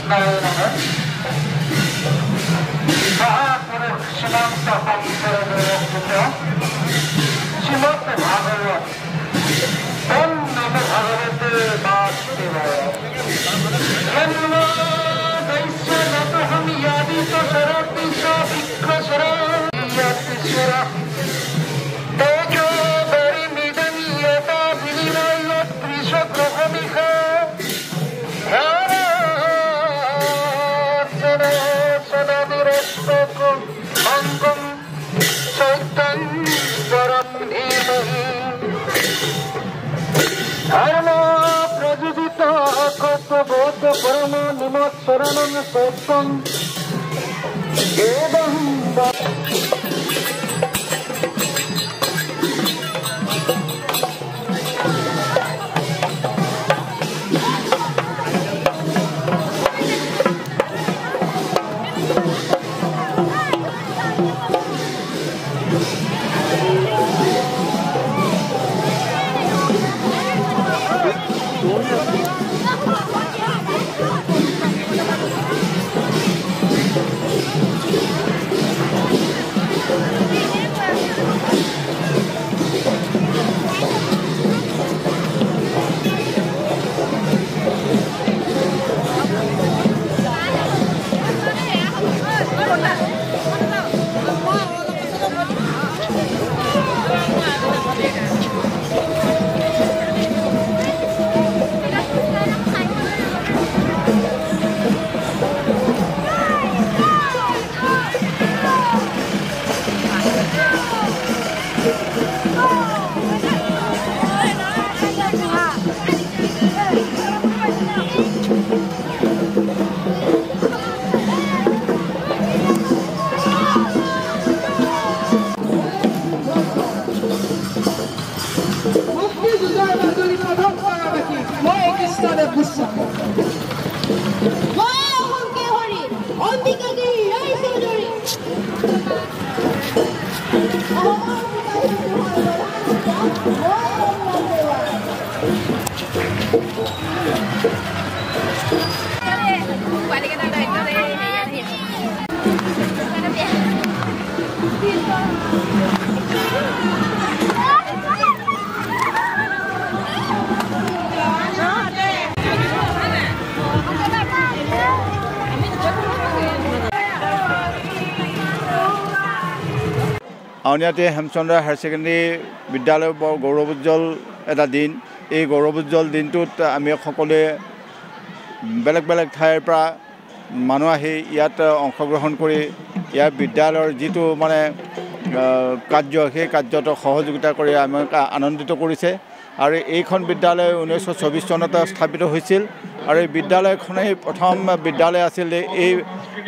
কৃষ্ণায় নমঃ মহাপুরুষ সীমান্ত পঞ্চরবিরচিত শ্রীমদ্ ভাগবত ওম নমো ভগবতে বাসুদেবায় জন্ম দৈস্যতহম ইয়াদিত সরতিশ বিক্রসর ইয়াতিশ্বর তেজো বরিমিদং ইয়তা বিনিময় ত্রিশ গ্রহমিহ অঙ্গম চৈতন্যরম ধীমহি ধর্ম প্রযোজিত কর্তবোধ পরম নিমৎসরণং সত্যং এবং আউনিয়াটি হেমচন্দ্ৰ হায়াৰ ছেকেণ্ডেৰী বিদ্যালয় বৰ গৌৰৱোজ্জ্বল এটা দিন। এই গৌৰৱোজ্জ্বল দিনটোত আমি সকলোৱে বেলেগ বেলেগ ঠাইৰ পৰা মানুহ আহি ইয়াত অংশগ্ৰহণ কৰি ইয়াৰ বিদ্যালয়ৰ যিটো মানে কাৰ্য সেই কাৰ্যত সহযোগিতা কৰি আমাক আনন্দিত কৰিছে। আৰু এইখন বিদ্যালয় 1924 চনতে স্থাপিত হৈছিল আৰু এই বিদ্যালয়খনেই প্ৰথম বিদ্যালয় আছিল এই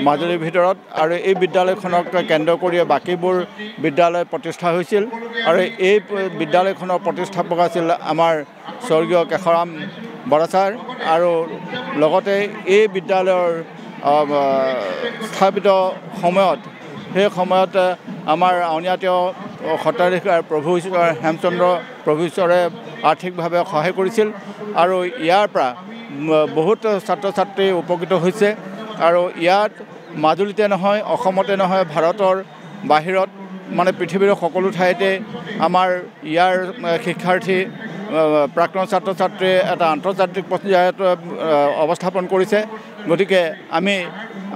মাজুলীৰ ভিতৰত। আৰু এই বিদ্যালয়খনক কেন্দ্ৰ কৰি বাকীবোৰ বিদ্যালয় প্ৰতিষ্ঠা হৈছিল আৰু এই বিদ্যালয়খনৰ প্ৰতিষ্ঠাপক আছিল আমাৰ স্বৰ্গীয় কেশৰাম বৰা ছাৰ। আৰু লগতে এই বিদ্যালয়ৰ স্থাপিত সময়ত সেই সময়ত আমাৰ আউনীআটীয় সত্ৰাধিকাৰ প্ৰভু ঈশ্বৰ হেমচন্দ্ৰ প্ৰভু ঈশ্বৰে আৰ্থিকভাৱে সহায় কৰিছিল আৰু ইয়াৰ পৰা বহুত ছাত্ৰ ছাত্ৰী উপকৃত হৈছে। আৰু ইয়াত মাজুলীতে নহয়, অসমতে নহয়, ভাৰতৰ বাহিৰত মানে পৃথিৱীৰ সকলো ঠাইতে আমাৰ ইয়াৰ শিক্ষাৰ্থী প্ৰাক্তন ছাত্ৰ ছাত্ৰীয়ে এটা আন্তৰ্জাতিক পৰ্যায়ত অৱস্থাপন কৰিছে। গতিকে আমি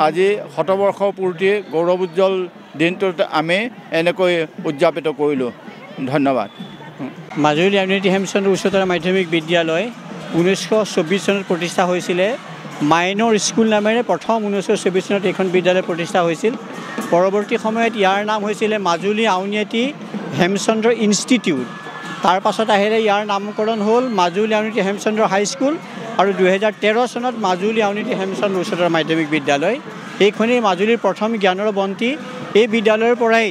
আজি শতবৰ্ষ পূৰ্তি গৌৰৱোজ্জ্বল দিনটোত আমি এনেকৈ উদযাপিত কৰিলোঁ। ধন্যবাদ। মাজুলী আউনীআটী হেমচন্দ্ৰ উচ্চতৰ মাধ্যমিক বিদ্যালয় 1924 চনত প্ৰতিষ্ঠা হৈছিলে। মাইনৰ স্কুল নামেৰে প্ৰথম 1924 চনত এইখন বিদ্যালয় প্ৰতিষ্ঠা হৈছিল। পৰৱৰ্তী সময়ত ইয়াৰ নাম হৈছিলে মাজুলী আউনীআটী হেমচন্দ্ৰ ইনষ্টিটিউট। তাৰ পাছত আহিলে ইয়াৰ নামকৰণ হ'ল মাজুলী আউনীআটী হেমচন্দ্ৰ হাইস্কুল আৰু 2013 চনত মাজুলী আউনীআটী হেমচন্দ্ৰ উচ্চতৰ মাধ্যমিক বিদ্যালয়। এইখনেই মাজুলীৰ প্ৰথম জ্ঞানৰ বন্তি। এই বিদ্যালয়ৰ পৰাই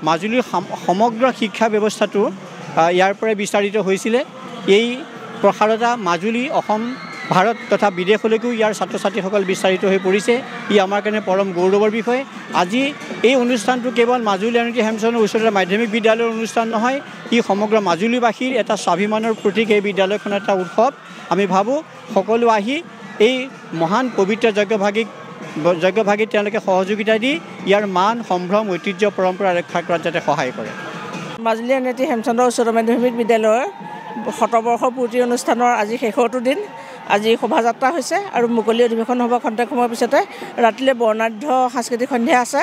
মাজুলীৰ সমগ্ৰ শিক্ষা ব্যৱস্থাটো ইয়াৰ পৰাই বিস্তাৰিত হৈছিলে। এই প্ৰসাৰতা মাজুলী, অসম, ভাৰত তথা বিদেশলৈকো ইয়াৰ ছাত্ৰ ছাত্ৰীসকল বিস্তাৰিত হৈ পৰিছে। ই আমাৰ কাৰণে পৰম গৌৰৱৰ বিষয়। আজি এই অনুষ্ঠানটো কেৱল মাজুলী আউনীআটী হেমচন্দ্ৰ উচ্চতৰ মাধ্যমিক বিদ্যালয়ৰ অনুষ্ঠান নহয়, ই সমগ্ৰ মাজুলীবাসীৰ এটা স্বাভিমানৰ প্ৰতীক। এই বিদ্যালয়খন এটা উৎসৱ। আমি ভাবোঁ সকলো আহি এই মহান পবিত্ৰ যজ্ঞভাগীক তেওঁলোকে সহযোগিতা দি ইয়াৰ মান সম্ভ্ৰম ঐতিহ্য পৰম্পৰা ৰক্ষা কৰাত যাতে সহায় কৰে। মাজুলী নেত্ৰী হেমচন্দ্ৰ উচ্চতৰ মাধ্যমিক বিদ্যালয়ৰ শতবৰ্ষ পূৰ্তি অনুষ্ঠানৰ আজি শেষৰটো দিন। আজি শোভাযাত্ৰা হৈছে আৰু মুকলি অধিৱেশন হ'ব খন্তেক সময়ৰ পিছতে। ৰাতিলৈ বৰ্ণাঢ্য সাংস্কৃতিক সন্ধিয়া আছে।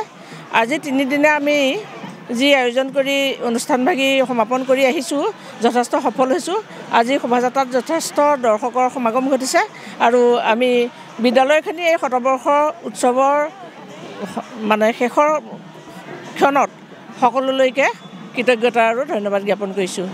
আজি তিনিদিনে আমি যি আয়োজন কৰি অনুষ্ঠানভাগি সমাপন কৰি আহিছোঁ যথেষ্ট সফল হৈছোঁ। আজি শোভাযাত্ৰাত যথেষ্ট দৰ্শকৰ সমাগম ঘটিছে আৰু আমি বিদ্যালয়খিনি এই শতবৰ্ষ উৎসৱৰ শেষৰ ক্ষণত সকলোলৈকে কৃতজ্ঞতা আৰু ধন্যবাদ জ্ঞাপন কৰিছোঁ।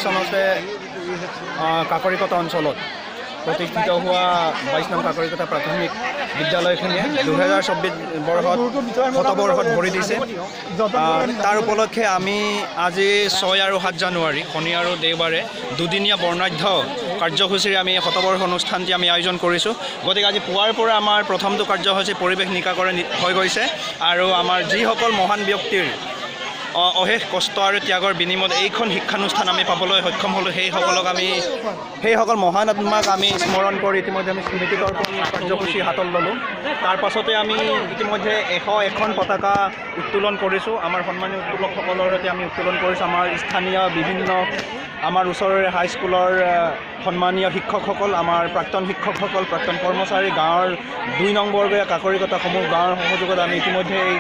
চনতে কাকৰিকটা অঞ্চলত প্ৰতিষ্ঠিত হোৱা 22 নং কাকৰিকটা প্ৰাথমিক বিদ্যালয়খনিয়ে 2024 বৰ্ষত শতবৰ্ষত ভৰি দিছে। তাৰ উপলক্ষে আমি আজি 6 আৰু 7 জানুৱাৰী শনি আৰু দেওবাৰে দুদিনীয়া বৰ্ণাঢ্য কাৰ্যসূচীৰে আমি শতবৰ্ষ অনুষ্ঠানটি আমি আয়োজন কৰিছোঁ। গতিকে আজি পুৱাৰ পৰা আমাৰ প্ৰথমটো কাৰ্যসূচী পৰিৱেশ নিকাকৰণ হৈ গৈছে আৰু আমাৰ যিসকল মহান ব্যক্তিৰ অশেষ কষ্ট আৰু ত্যাগৰ বিনিময়ত এইখন শিক্ষানুষ্ঠান আমি পাবলৈ সক্ষম হ'লোঁ, সেইসকল মহান আত্মাক আমি স্মৰণ কৰি ইতিমধ্যে আমি স্মৃতি তৰ্পণ কাৰ্যসূচী হাতত ল'লোঁ। তাৰ পাছতে আমি ইতিমধ্যে 101খন পতাকা উত্তোলন কৰিছোঁ। আমাৰ সন্মানীয় উত্তোলকসকলৰ সৈতে আমি উত্তোলন কৰিছোঁ। আমাৰ স্থানীয় বিভিন্ন আমাৰ ওচৰৰে হাইস্কুলৰ সন্মানীয় শিক্ষকসকল, আমাৰ প্ৰাক্তন শিক্ষকসকল, প্ৰাক্তন কৰ্মচাৰী, গাঁৱৰ 2 নং বৰ্গীয়া কাকৰিকটাসমূহ গাঁৱৰ সহযোগত আমি ইতিমধ্যে এই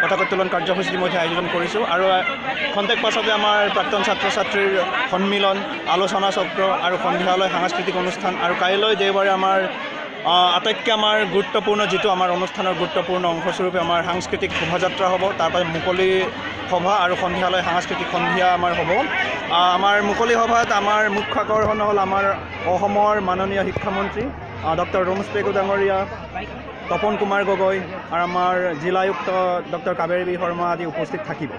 পতাকা উত্তোলন কাৰ্যসূচী ইতিমধ্যে আয়োজন কৰিছোঁ। আৰু খন্তেক পাছতে আমাৰ প্ৰাক্তন ছাত্ৰ ছাত্ৰীৰ সন্মিলন, আলোচনা চক্ৰ আৰু সন্ধিয়ালৈ সাংস্কৃতিক অনুষ্ঠান আৰু কাইলৈ দেওবাৰে আমাৰ আটাইতকৈ আমাৰ গুৰুত্বপূৰ্ণ যিটো আমাৰ অনুষ্ঠানৰ গুৰুত্বপূৰ্ণ অংশস্বৰূপে আমাৰ সাংস্কৃতিক শোভাযাত্ৰা হ'ব। তাৰপৰা মুকলি সভা আৰু সন্ধিয়ালৈ সাংস্কৃতিক সন্ধিয়া আমাৰ হ'ব। আমাৰ মুকলি সভাত আমাৰ মুখ্য আকৰ্ষণ হ'ল আমাৰ অসমৰ মাননীয় শিক্ষামন্ত্ৰী ডক্টৰ ৰোমছ পেগু ডাঙৰীয়া, তপন কুমাৰ গগৈ আৰু আমাৰ জিলা আয়ুক্ত ডক্টৰ কাবেৰী শৰ্মা আদি উপস্থিত থাকিব।